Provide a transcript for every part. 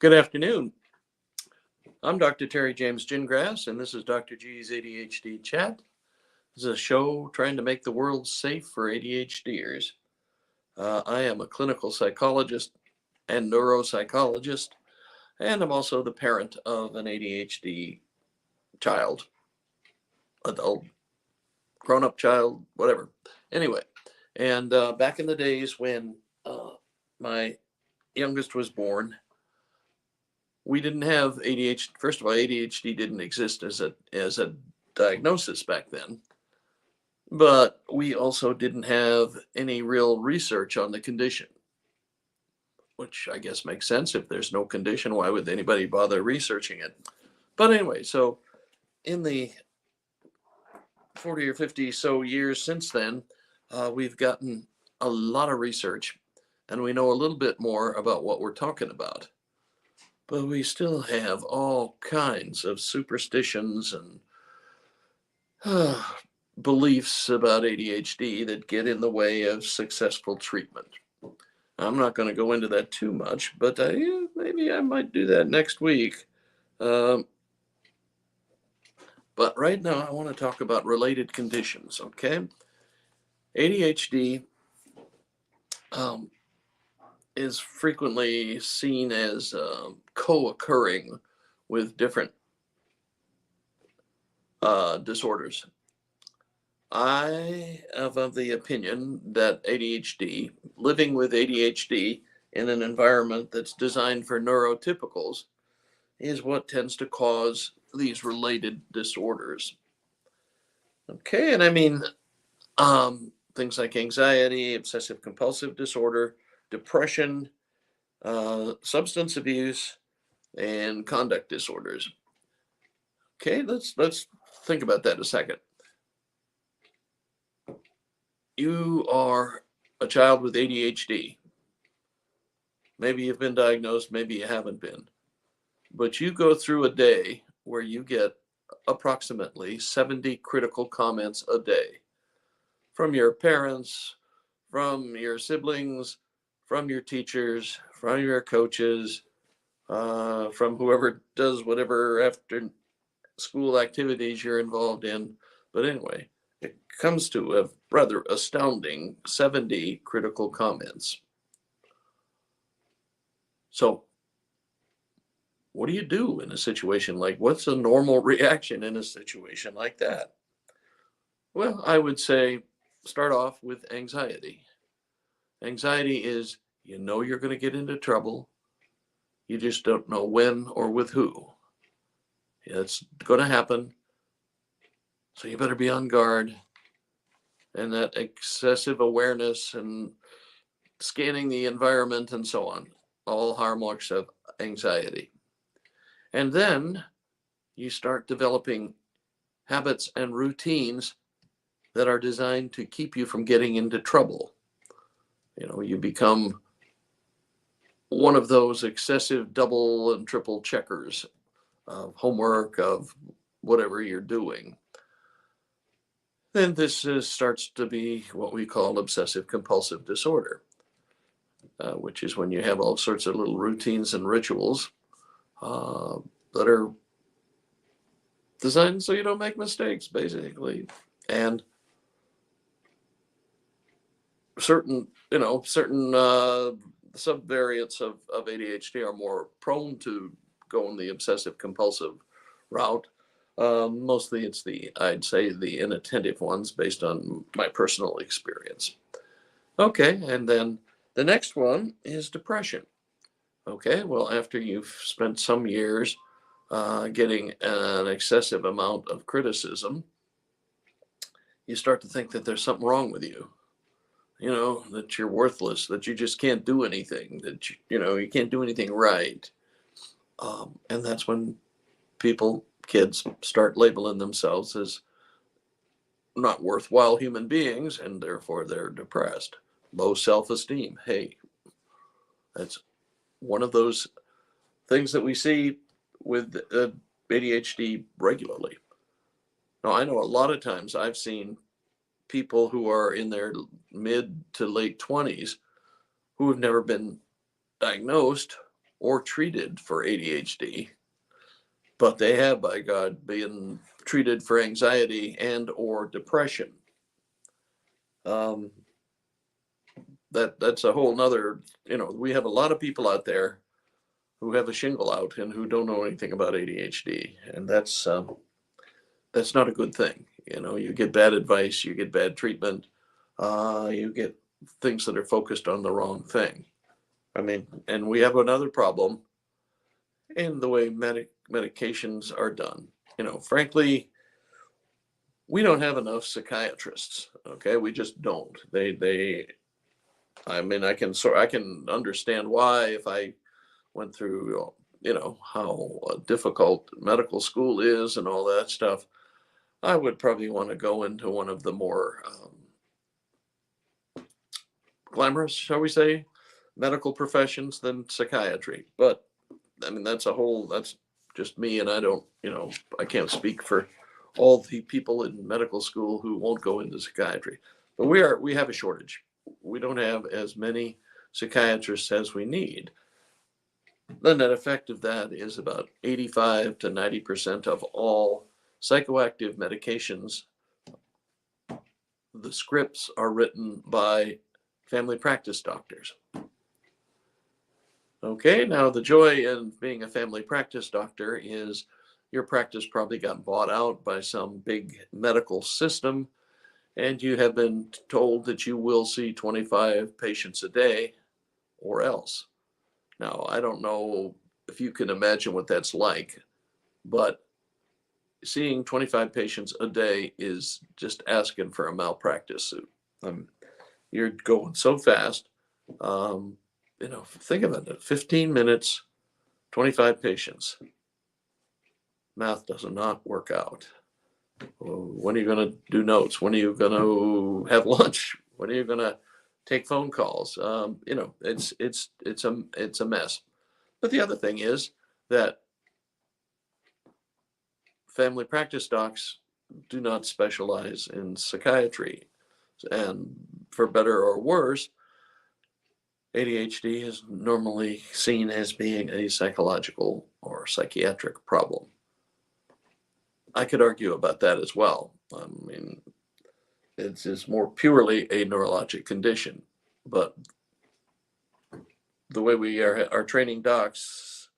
Good afternoon. I'm Dr. Terry James Gingrass, and this is Dr. G's ADHD Chat. This is a show trying to make the world safe for ADHDers. I am a clinical psychologist and neuropsychologist, and I'm also the parent of an ADHD child, adult, grown-up child, whatever. Anyway, and back in the days when my youngest was born, we didn't have ADHD. First of all, ADHD didn't exist as a diagnosis back then, but we also didn't have any real research on the condition, which I guess makes sense. If there's no condition, why would anybody bother researching it? But anyway, so in the 40 or 50 so years since then, we've gotten a lot of research, and we know a little bit more about what we're talking about. But we still have all kinds of superstitions and beliefs about ADHD that get in the way of successful treatment. I'm not going to go into that too much, but maybe I might do that next week. But right now, I want to talk about related conditions, okay? ADHD is frequently seen as co-occurring with different disorders. I am of the opinion that living with ADHD in an environment that's designed for neurotypicals, is what tends to cause these related disorders. Okay, and I mean things like anxiety, obsessive compulsive disorder, depression, substance abuse, and conduct disorders. Okay, let's think about that a second. You are a child with ADHD. Maybe you've been diagnosed, maybe you haven't been. But you go through a day where you get approximately 70 critical comments a day from your parents, from your siblings, from your teachers, from your coaches, from whoever does whatever after school activities you're involved in. But anyway, it comes to a rather astounding 70 critical comments. So what do you do in a situation what's a normal reaction in a situation like that? Well, I would say start off with anxiety. Anxiety is, you're going to get into trouble. You just don't know when or with who. It's going to happen. So you better be on guard. And that excessive awareness and scanning the environment and so on, all hallmarks of anxiety. And then you start developing habits and routines that are designed to keep you from getting into trouble. You become one of those excessive double and triple checkers of homework, of whatever you're doing. Then this starts to be what we call obsessive compulsive disorder, which is when you have all sorts of little routines and rituals that are designed so you don't make mistakes, basically. And certain subvariants of ADHD are more prone to go in the obsessive compulsive route. Mostly it's I'd say the inattentive ones based on my personal experience. Okay, and then the next one is depression. Okay, well, after you've spent some years getting an excessive amount of criticism, you start to think that there's something wrong with you. That you're worthless, that you just can't do anything, that you can't do anything right. And that's when kids start labeling themselves as not worthwhile human beings, and therefore they're depressed. Low self-esteem. Hey, that's one of those things that we see with ADHD regularly. Now, I know a lot of times I've seen people who are in their mid to late 20s who have never been diagnosed or treated for ADHD, but they have, by God, been treated for anxiety and or depression. Um, that's a whole nother, we have a lot of people out there who have a shingle out and who don't know anything about ADHD, and that's not a good thing. You get bad advice, you get bad treatment, you get things that are focused on the wrong thing. I mean, and we have another problem in the way medications are done. Frankly, we don't have enough psychiatrists. Okay, we just don't. I mean, I can understand why, if I went through, how difficult medical school is and all that stuff, I would probably want to go into one of the more glamorous, shall we say, medical professions than psychiatry. But I mean, that's just me, and I can't speak for all the people in medical school who won't go into psychiatry. But we have a shortage. We don't have as many psychiatrists as we need. The net effect of that is about 85 to 90% of all psychoactive medications, the scripts are written by family practice doctors. Okay, now the joy in being a family practice doctor is your practice probably got bought out by some big medical system, and you have been told that you will see 25 patients a day or else. Now, I don't know if you can imagine what that's like, but seeing 25 patients a day is just asking for a malpractice suit. You're going so fast. Think of it, 15 minutes, 25 patients. Math does not work out. When are you going to do notes? When are you going to have lunch? When are you going to take phone calls? It's a mess. But the other thing is that family practice docs do not specialize in psychiatry, and for better or worse, ADHD is normally seen as being a psychological or psychiatric problem. I could argue about that as well. I mean, it's more purely a neurologic condition, but the way we are training docs,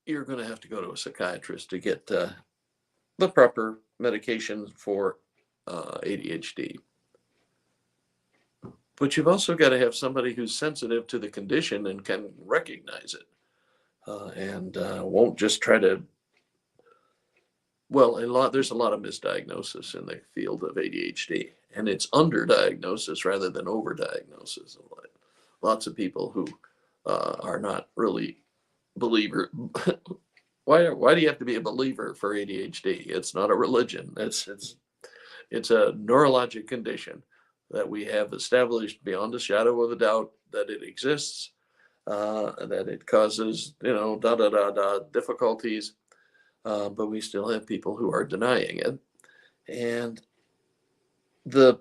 you're going to have to go to a psychiatrist to get the proper medication for ADHD. But you've also got to have somebody who's sensitive to the condition and can recognize it, and won't just try to. Well, there's a lot of misdiagnosis in the field of ADHD, and it's underdiagnosis rather than overdiagnosis. Lots of people who are not really believer. Why do you have to be a believer for ADHD? It's not a religion. It's a neurologic condition that we have established beyond a shadow of a doubt that it exists, that it causes, difficulties, but we still have people who are denying it. And the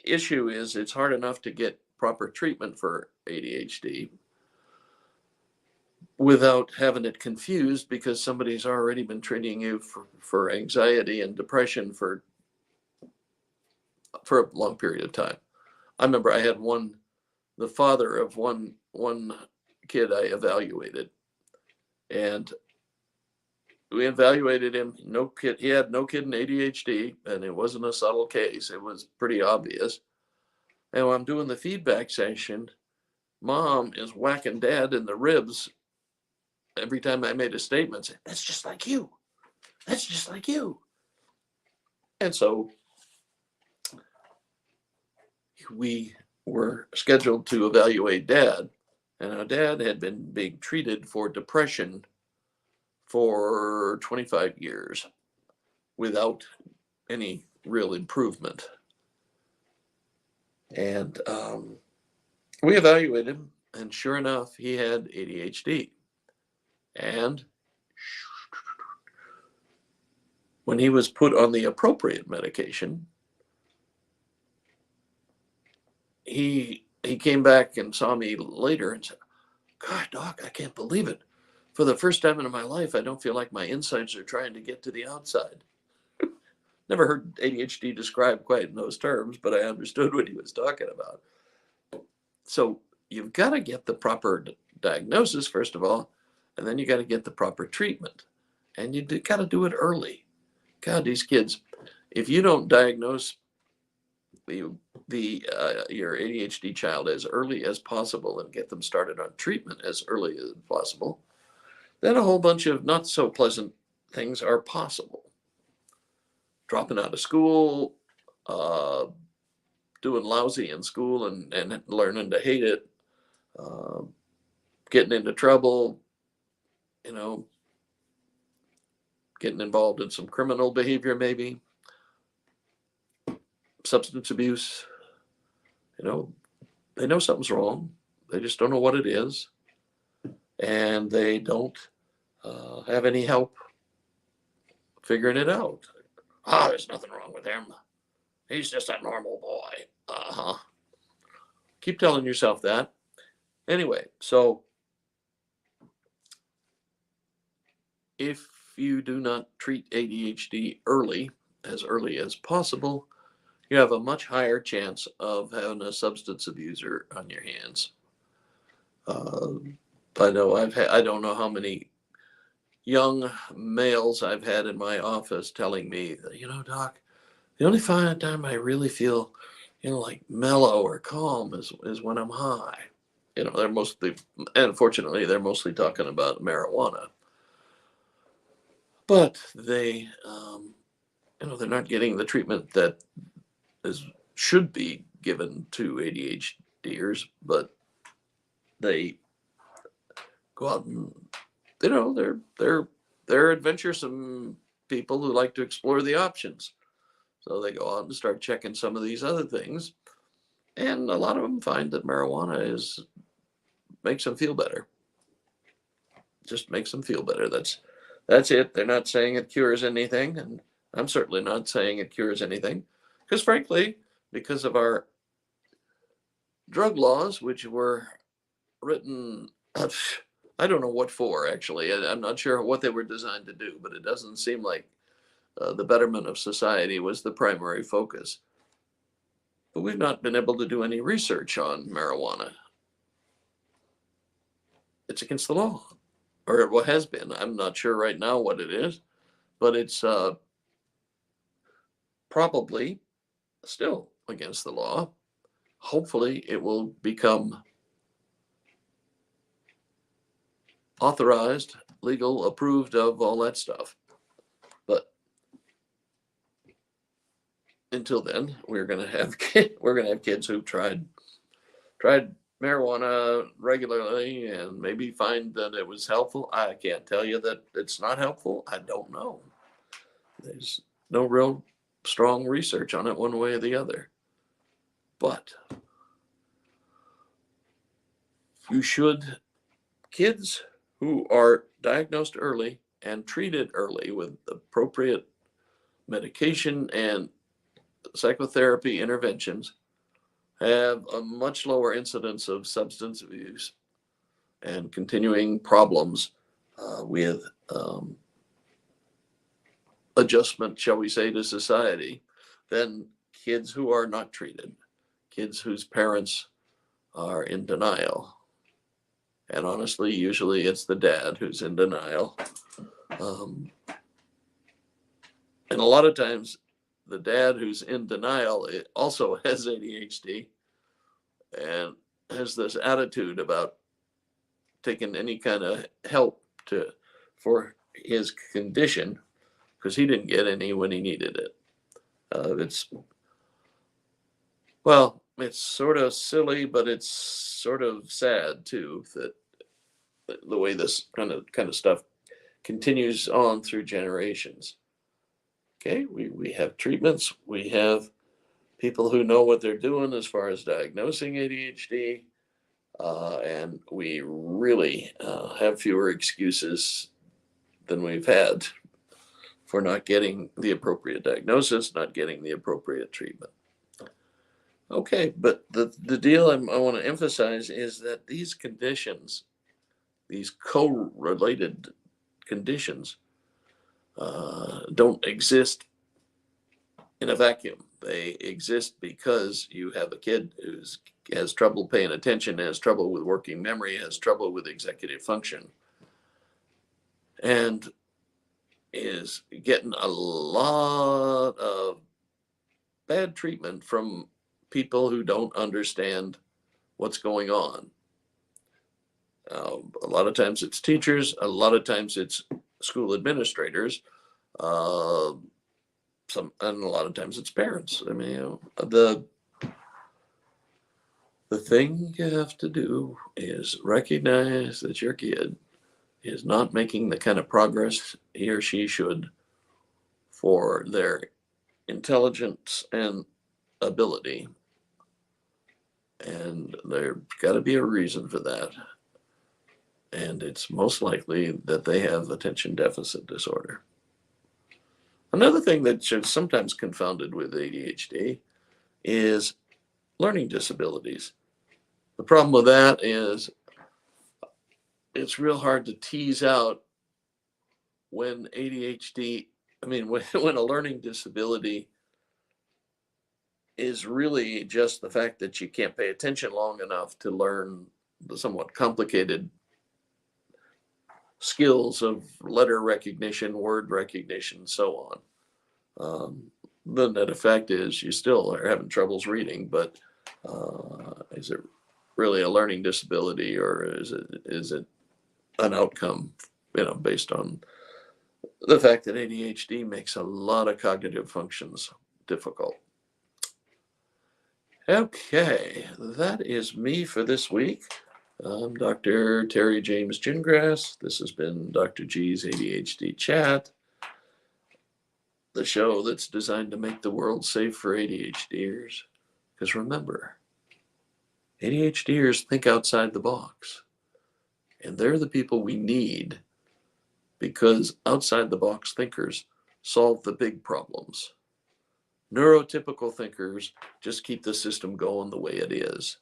issue is it's hard enough to get proper treatment for ADHD without having it confused because somebody's already been treating you for anxiety and depression for a long period of time. I remember I had the father of one kid I evaluated, and we evaluated him. No kid, he had no kid in ADHD, and it wasn't a subtle case. It was pretty obvious. And when I'm doing the feedback session, mom is whacking dad in the ribs every time I made a statement, saying, "That's just like you. That's just like you." And so we were scheduled to evaluate dad, and our dad had been being treated for depression for 25 years without any real improvement. And we evaluated him, and sure enough, he had ADHD. And when he was put on the appropriate medication, he he came back and saw me later and said, God, Doc, I can't believe it. For the first time in my life, I don't feel like my insides are trying to get to the outside. Never heard ADHD described quite in those terms, but I understood what he was talking about. So you've got to get the proper diagnosis, first of all, and then you got to get the proper treatment. And you got to do it early. God, these kids, if you don't diagnose your ADHD child as early as possible and get them started on treatment as early as possible, then a whole bunch of not so pleasant things are possible. Dropping out of school, doing lousy in school and learning to hate it, uh, getting into trouble, you know, getting involved in some criminal behavior, maybe substance abuse. They know something's wrong. They just don't know what it is. And they don't have any help figuring it out. There's nothing wrong with him. He's just a normal boy. Uh-huh. Keep telling yourself that. Anyway, so if you do not treat ADHD as early as possible, you have a much higher chance of having a substance abuser on your hands. I know I don't know how many young males I've had in my office telling me, Doc, the only time I really feel, like mellow or calm is when I'm high. They're mostly, unfortunately, they're mostly talking about marijuana. But they, they're not getting the treatment that should be given to ADHDers, but they go out and, they're adventuresome people who like to explore the options. So they go out and start checking some of these other things. And a lot of them find that marijuana makes them feel better. Just makes them feel better. That's it. They're not saying it cures anything. And I'm certainly not saying it cures anything. Because frankly, because of our drug laws, which were written, I don't know what for, actually. I'm not sure what they were designed to do, but it doesn't seem like the betterment of society was the primary focus. But we've not been able to do any research on marijuana. It's against the law, or it has been. I'm not sure right now what it is, but it's probably still against the law. Hopefully, it will become authorized, legal, approved of, all that stuff. But until then, we're gonna have kids who've tried marijuana regularly and maybe find that it was helpful. I can't tell you that it's not helpful. I don't know. There's no real strong research on it one way or the other. But kids who are diagnosed early and treated early with appropriate medication and psychotherapy interventions have a much lower incidence of substance abuse and continuing problems with adjustment, shall we say, to society than kids who are not treated, kids whose parents are in denial. And honestly, usually it's the dad who's in denial. And a lot of times, the dad who's in denial also has ADHD and has this attitude about taking any kind of help for his condition because he didn't get any when he needed it. It's sort of silly, but it's sort of sad too that the way this kind of stuff continues on through generations. Okay, we have treatments, we have people who know what they're doing as far as diagnosing ADHD, and we really have fewer excuses than we've had for not getting the appropriate diagnosis, not getting the appropriate treatment. Okay, but the deal I want to emphasize is that these conditions, these co-related conditions, don't exist in a vacuum. They exist because you have a kid who has trouble paying attention, has trouble with working memory, has trouble with executive function, and is getting a lot of bad treatment from people who don't understand what's going on. A lot of times it's teachers, a lot of times it's school administrators, uh, and a lot of times it's parents. I mean, the thing you have to do is recognize that your kid is not making the kind of progress he or she should for their intelligence and ability. And there's got to be a reason for that. And it's most likely that they have attention deficit disorder. Another thing that's sometimes confounded with ADHD is learning disabilities. The problem with that is it's real hard to tease out when ADHD, when a learning disability is really just the fact that you can't pay attention long enough to learn the somewhat complicated skills of letter recognition, word recognition, so on. The net effect is you still are having troubles reading, but is it really a learning disability, or is it an outcome, based on the fact that ADHD makes a lot of cognitive functions difficult? Okay, that is me for this week. I'm Dr. Terry James Gingrass. This has been Dr. G's ADHD Chat, the show that's designed to make the world safe for ADHDers. Because remember, ADHDers think outside the box. And they're the people we need, because outside the box thinkers solve the big problems. Neurotypical thinkers just keep the system going the way it is.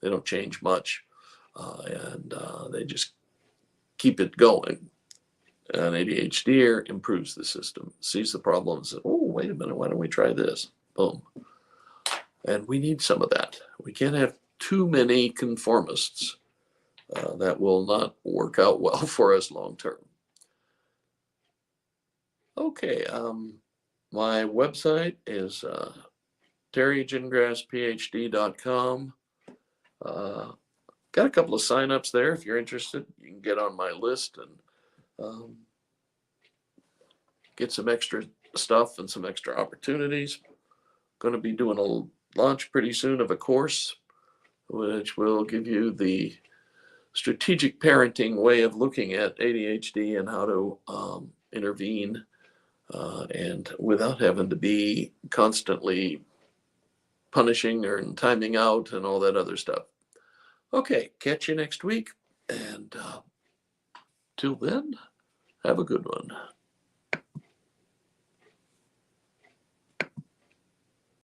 They don't change much, and they just keep it going. An ADHDer improves the system, sees the problems, and, oh, wait a minute, why don't we try this? Boom. And we need some of that. We can't have too many conformists. That will not work out well for us long term. Okay, my website is terrygingrassphd.com. Got a couple of signups there. If you're interested, you can get on my list and get some extra stuff and some extra opportunities. Going to be doing a launch pretty soon of a course which will give you the strategic parenting way of looking at ADHD and how to intervene, and without having to be constantly punishing or timing out and all that other stuff. Okay, catch you next week, and till then, have a good one.